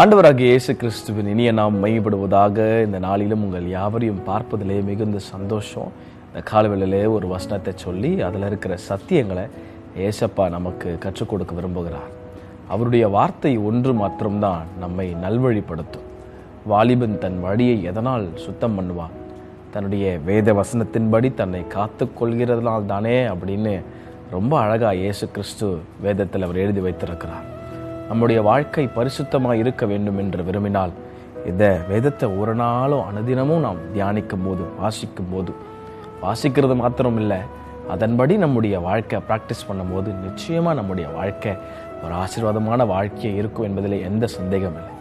ஆண்டவராகிய இயேசு கிறிஸ்துவின் இனிய நாம் மையப்படுவதாக. இந்த நாளிலும் உங்கள் யாவரையும் பார்ப்பதிலே மிகுந்த சந்தோஷம். இந்த காலவேளையிலே ஒரு வசனத்தை சொல்லி அதில் இருக்கிற சத்தியங்களை ஏசப்பா நமக்கு கற்றுக் கொடுக்க விரும்புகிறார். அவருடைய வார்த்தை ஒன்று மாத்திரம்தான் நம்மை நல்வழிப்படுத்தும். வாலிபன் தன் வழியை எதனால் சுத்தம் பண்ணுவான்? தன்னுடைய வேத வசனத்தின்படி தன்னை காத்து கொள்கிறதுனால் தானே அப்படின்னு ரொம்ப அழகாக இயேசு கிறிஸ்து வேதத்தில் அவர் எழுதி வைத்திருக்கிறார். நம்முடைய வாழ்க்கை பரிசுத்தமாக இருக்க வேண்டும் என்று விரும்பினால் இந்த வேதத்தை ஒரு நாளும் அனுதினமும் நாம் தியானிக்கும் போது வாசிக்கிறது மாத்திரம் இல்லை, அதன்படி நம்முடைய வாழ்க்கை ப்ராக்டிஸ் பண்ணும்போது நிச்சயமாக நம்முடைய வாழ்க்கை ஒரு ஆசீர்வாதமான வாழ்க்கையை இருக்கும் என்பதில் எந்த சந்தேகம் இல்லை.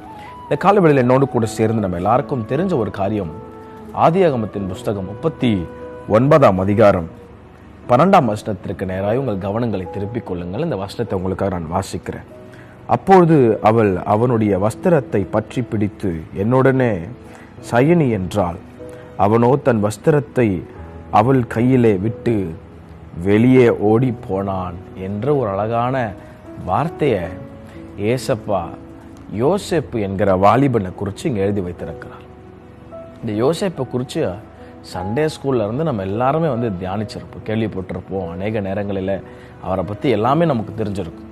இந்த காலவெளியில் என்னோடு கூட சேர்ந்து நம்ம எல்லாருக்கும் தெரிஞ்ச ஒரு காரியம், ஆதியாகமத்தின் புஸ்தகம் 39ஆம் அதிகாரம் 12ஆம் வசனத்திற்கு நேராக உங்கள் கவனங்களை திருப்பிக் கொள்ளுங்கள். இந்த வசனத்தை உங்களுக்காக நான் வாசிக்கிறேன். அப்பொழுது அவள் அவனுடைய வஸ்திரத்தை பற்றி பிடித்து என்னுடனே சயனி என்றாள். அவனோ தன் வஸ்திரத்தை அவள் கையிலே விட்டு வெளியே ஓடி போனான் என்ற ஒரு அழகான வார்த்தையை ஏசப்பா யோசேப்பு என்கிற வாலிபனை குறித்து இங்கே எழுதி வைத்திருக்கிறார். இந்த யோசேப்பை குறித்து சண்டே ஸ்கூல்ல இருந்து நம்ம எல்லாருமே தியானிச்சிருப்போம், கேள்விப்பட்டிருப்போம். அநேக நேரங்களில் அவரை பற்றி எல்லாமே நமக்கு தெரிஞ்சிருக்கும்.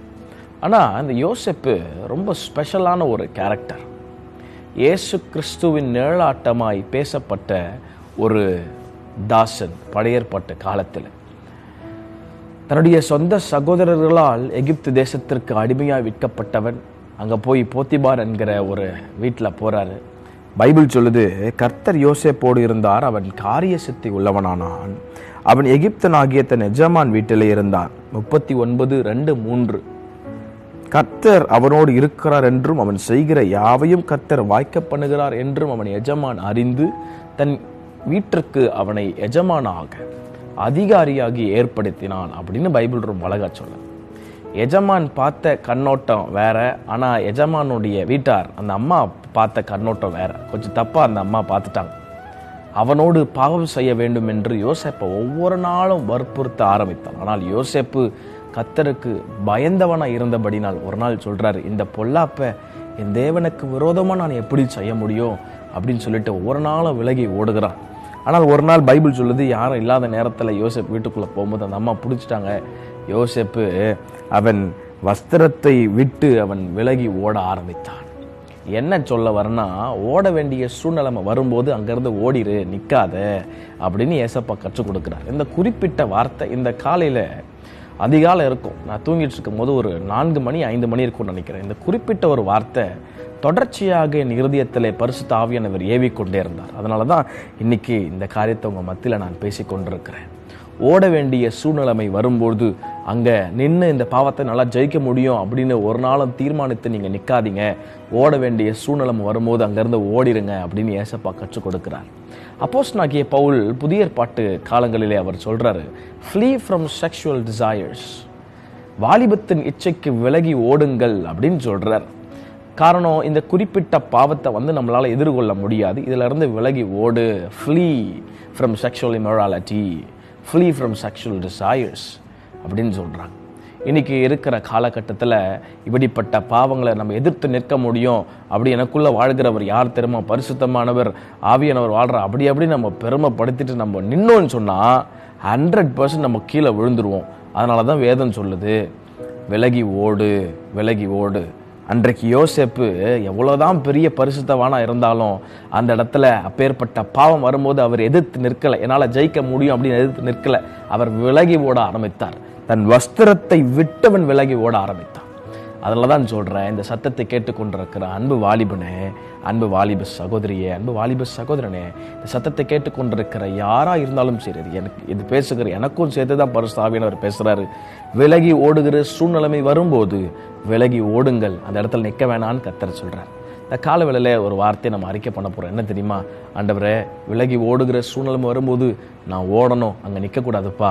ஆனால் இந்த யோசேப்பு ரொம்ப ஸ்பெஷலான ஒரு கேரக்டர். இயேசு கிறிஸ்துவின் நிழலாட்டமாய் பேசப்பட்ட ஒரு தாசன். பழைய ஏற்பாட்டு காலத்தில் தன்னுடைய சொந்த சகோதரர்களால் எகிப்து தேசத்திற்கு அடிமையாக விற்கப்பட்டவன். அங்கே போய் போத்திபார் என்கிற ஒரு வீட்டில் போகிறாரு. பைபிள் சொல்லுது, கர்த்தர் யோசேப்போடு இருந்தார், அவன் காரிய சித்தி உள்ளவனானான். அவன் எகிப்தனாகிய தன் எஜமான் வீட்டிலே இருந்தான். 39:2-3. கர்த்தர் அவனோடு இருக்கிறார் என்றும் அவன் செய்கிற யாவையும் கர்த்தர் வாய்க்க பண்ணுகிறார் என்றும் அவன் எஜமான் அறிந்து தன் வீட்டிற்கு அவனை எஜமானாக அதிகாரியாகி ஏற்படுத்தினான் அப்படின்னு பைபிள் ரொம்ப அழகா சொல்ல. எஜமான் பார்த்த கண்ணோட்டம் வேற, ஆனால் எஜமானுடைய வீட்டார் அந்த அம்மா பார்த்த கண்ணோட்டம் வேற. கொஞ்சம் தப்பா அந்த அம்மா பார்த்துட்டாங்க. அவனோடு பாவம் செய்ய வேண்டும் என்று யோசேப்பை ஒவ்வொரு நாளும் வற்புறுத்த ஆரம்பித்தான். ஆனால் யோசேப்பு கர்த்தருக்கு பயந்தவனாக இருந்தபடினால் ஒரு நாள் சொல்றாரு, இந்த பொல்லாப்பை என் தேவனுக்கு விரோதமாக நான் எப்படி செய்ய முடியும் அப்படின்னு சொல்லிட்டு ஒவ்வொரு நாளும் விலகி ஓடுகிறான். ஆனால் ஒரு நாள் பைபிள் சொல்லுது, யாரும் இல்லாத நேரத்தில் யோசேப்பு வீட்டுக்குள்ளே போகும்போது அந்த அம்மா பிடிச்சிட்டாங்க. யோசேப்பு அவன் வஸ்திரத்தை விட்டு அவன் விலகி ஓட ஆரம்பித்தான். என்ன சொல்ல வரனா, ஓட வேண்டிய சூழ்நிலைமை வரும்போது அங்கேருந்து ஓடிரு, நிற்காத அப்படின்னு ஏசப்பா கற்றுக் கொடுக்குறார். இந்த குறிப்பிட்ட வார்த்தை இந்த காலையில் அதிகாலை இருக்கும், நான் தூங்கிட்டு இருக்கும் போது ஒரு 4 மணி 5 மணி இருக்கும்னு நினைக்கிறேன். இந்த குறிப்பிட்ட ஒரு வார்த்தை தொடர்ச்சியாக என் இருதயத்திலே பரிசுத்த ஆவியானவர் ஏவிக்கொண்டே இருந்தார். அதனால தான் இன்னைக்கு இந்த காரியத்தை உங்கள் மத்தியில் நான் பேசிக்கொண்டிருக்கிறேன். ஓட வேண்டிய சூழ்நிலைமை வரும்போது அங்கே நின்று இந்த பாவத்தை நல்லா ஜெயிக்க முடியும் அப்படின்னு ஒரு நாளும் தீர்மானித்து நீங்கள் நிற்காதீங்க. ஓட வேண்டிய சூழ்நிலைமை வரும்போது அங்கேருந்து ஓடிடுங்க அப்படின்னு ஏசப்பா கற்றுக் கொடுக்கிறார். அப்போஸ்தலனாகிய பவுல் புதிய ஏற்பாட்டு காலங்களிலே அவர் சொல்றாரு, flee from sexual desires, வாலிபத்தின் இச்சைக்கு விலகி ஓடுங்கள் அப்படின்னு சொல்றார். காரணம், இந்த குறிப்பிட்ட பாவத்தை நம்மளால எதிர்கொள்ள முடியாது, இதுல இருந்து விலகி ஓடு. flee from sexual immorality, flee from sexual desires அப்படின்னு சொல்றாங்க. இன்னைக்கு இருக்கிற காலகட்டத்தில் இப்படிப்பட்ட பாவங்களை நம்ம எதிர்த்து நிற்க முடியும் அப்படி எனக்குள்ள வாழ்கிறவர் யார் தெரியுமா? பரிசுத்தமானவர், ஆவியானவர் வாழ்ற அப்படி நம்ம பெருமைப்படுத்திட்டு நம்ம நின்னோன்னு சொன்னால் 100% நம்ம கீழே விழுந்துருவோம். அதனால தான் வேதம் சொல்லுது, விலகி ஓடு, விலகி ஓடு. அன்றைக்கு யோசேப்பு எவ்வளோதான் பெரிய பரிசுத்தவானா இருந்தாலும் அந்த இடத்துல அப்பேற்பட்ட பாவம் வரும்போது அவர் எதிர்த்து நிற்கலை. என்னால் ஜெயிக்க முடியும் அப்படின்னு எதிர்த்து நிற்கலை. அவர் விலகி ஓட ஆரம்பித்தார். தன் வஸ்திரத்தை விட்டவன் விலகி ஓட ஆரம்பித்தான். அதில் தான் சொல்கிறேன், இந்த சத்தத்தை கேட்டுக்கொண்டிருக்கிற அன்பு வாலிபனே, அன்பு வாலிப சகோதரியே, அன்பு வாலிப சகோதரனே, இந்த சத்தத்தை கேட்டுக்கொண்டிருக்கிற யாராக இருந்தாலும் சரி, இது பேசுகிற எனக்கும் சேர்த்து தான் பரிசுத்த ஆவியானவர் பேசுகிறாரு. விலகி ஓடுகிற சூழ்நிலைமை வரும்போது விலகி ஓடுங்கள், அந்த இடத்துல நிற்க வேணான்னு கர்த்தர் சொல்கிறார். இந்த காலவேளையில் ஒரு வார்த்தையை நம்ம அறிக்கை பண்ண போகிறோம். என்ன தெரியுமா? ஆண்டவரே, விலகி ஓடுகிற சூழ்நிலைமை வரும்போது நான் ஓடணும், அங்கே நிற்கக்கூடாதுப்பா,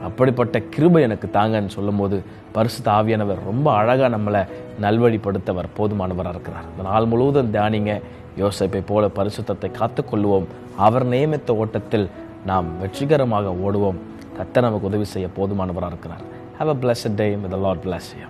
அப்படிப்பட்ட கிருபை எனக்கு தாங்கன்னு சொல்லும்போது பரிசுத்த ஆவியானவர் ரொம்ப அழகாக நம்மளை நல்வழிப்படுத்தவர் போதுமானவராக இருக்கிறார். இந்த நாள் முழுவதும் தியானிங்க. யோசேப்பை போல பரிசுத்தத்தை காத்துக்கொள்வோம். அவர் நியமித்த ஓட்டத்தில் நாம் வெற்றிகரமாக ஓடுவோம். கர்த்தர் நமக்கு உதவி செய்ய போதுமானவராக இருக்கிறார். Have a blessed day. May the Lord bless you.